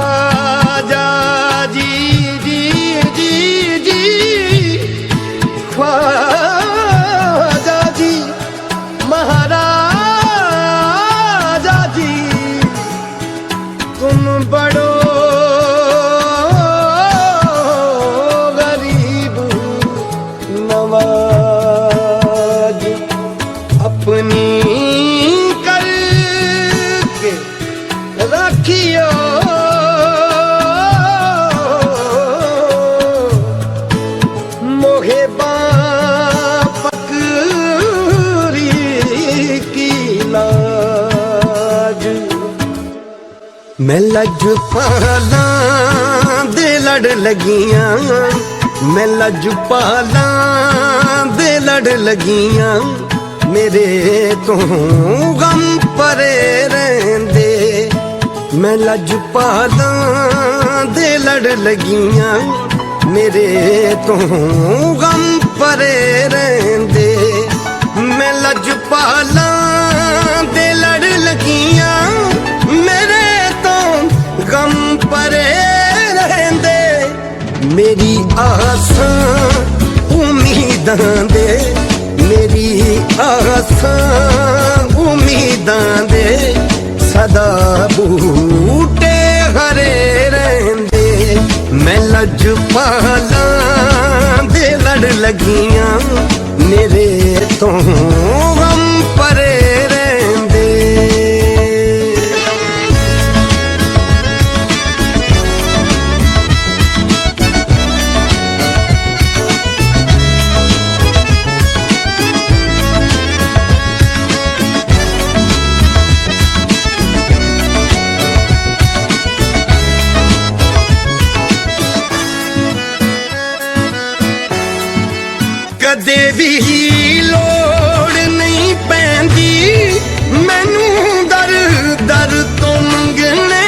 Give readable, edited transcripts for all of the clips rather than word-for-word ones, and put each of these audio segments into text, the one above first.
ख्वाजा जी जी जी जी ख्वाजा जी महाराजा जी तुम बड़ो गरीब नवाज अपनी करके रखियो मोहे पकड़ी की लाज मैं लजपाला दे लड़ लगियां मैं लजपाला दे लड़ लगियां मेरे तो गम परे रहंदे मैं लजपाला दे लड़ लगियां मेरे तो गम परे रहंदे मैं लजपाला दे लड़ लगियां मेरे तो गम परे रहंदे मेरी आसां उम्मीदां दे मेरी आसां उम्मीदां दे सदा बूटे हरे रहंदे मैं लजपाला दे लड़ लगियां मेरे तो गम परे रहंदे कदे भी लोड़ नहीं पैंदी मैनू दर दर तो मंगने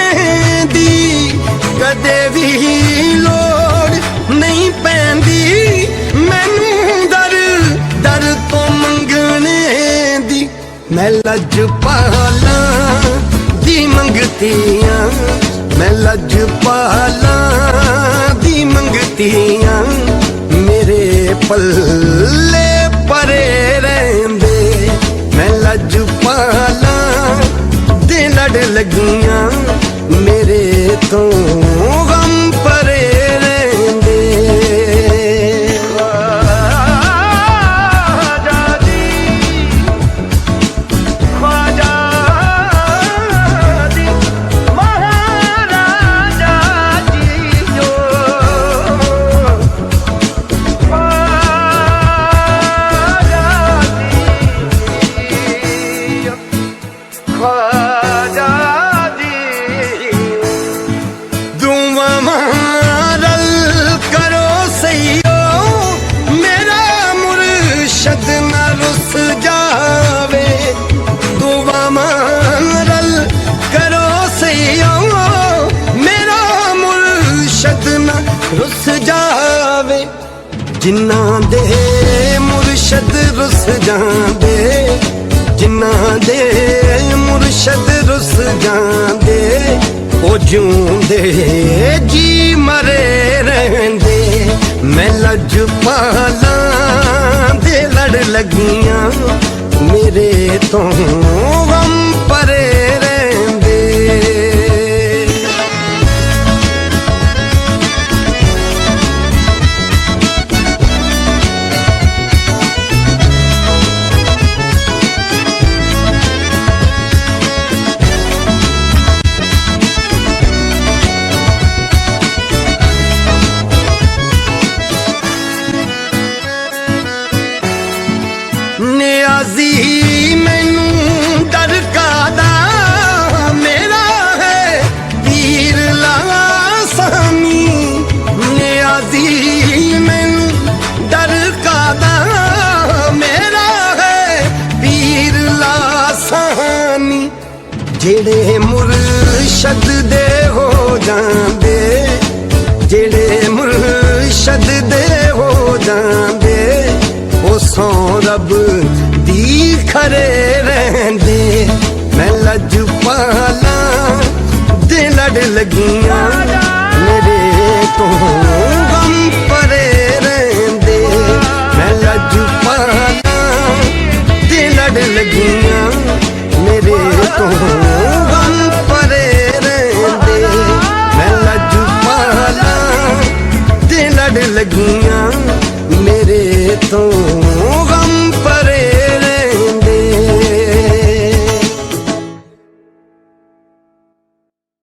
दी कदे भी लोड़ नहीं पैंदी मैनू दर दर तो मंगने दी मैं लजपाला दी मंगतियां मैं लजपाला दी मंगतियां मेरे पल्ले परे रहंदे मैं लजपाला दे लड़ लगियां मेरे तो गम परे रहंदे ख्वाजा जी ख्वाजा जी महाराजा जी जो ख्वाजा जी दुआ मारल करो सहियो मेरा मुर्शद न रुस जावे दुआ मारल करो सहियो मेरा मुर्शद न रुस जावे जिन्ना दे मुर्शद रुस जांदे जिन्ना दे मुर्शद रुस जांदे ओ जूंदे जी मरे रहंदे मैं लजपाला दे लड़ लगियां मेरे तो गम परे रहंदे नियाज़ी मैनू डर कादा मेरा है पीर लासानी नियाज़ी मैनू डर कादा मेरा है पीर लासानी जेड़े मुर्शद दे हो जांदे जेड़े मुर्शद दे हो जांदे ओ सौ रब दी खरे रहंदे मैं लजपाला दे लड़ ਲੱਗੀਆਂ ਮੇਰੇ ਤੋਂ ਗਮ ਪਰੇ ਰਹਿੰਦੇ ਮੈਂ ਲੱਜ ਪਾਲਾਂ ਤੇ ਲੜ ਲੱਗੀਆਂ ਮੇਰੇ ਤੋਂ ਗਮ ਪਰੇ ਰਹਿੰਦੇ ਮੈਂ ਲੱਜ ਪਾਲਾਂ ਤੇ ਲੜ ਲੱਗੀਆਂ ਮੇਰੇ ਤੋਂ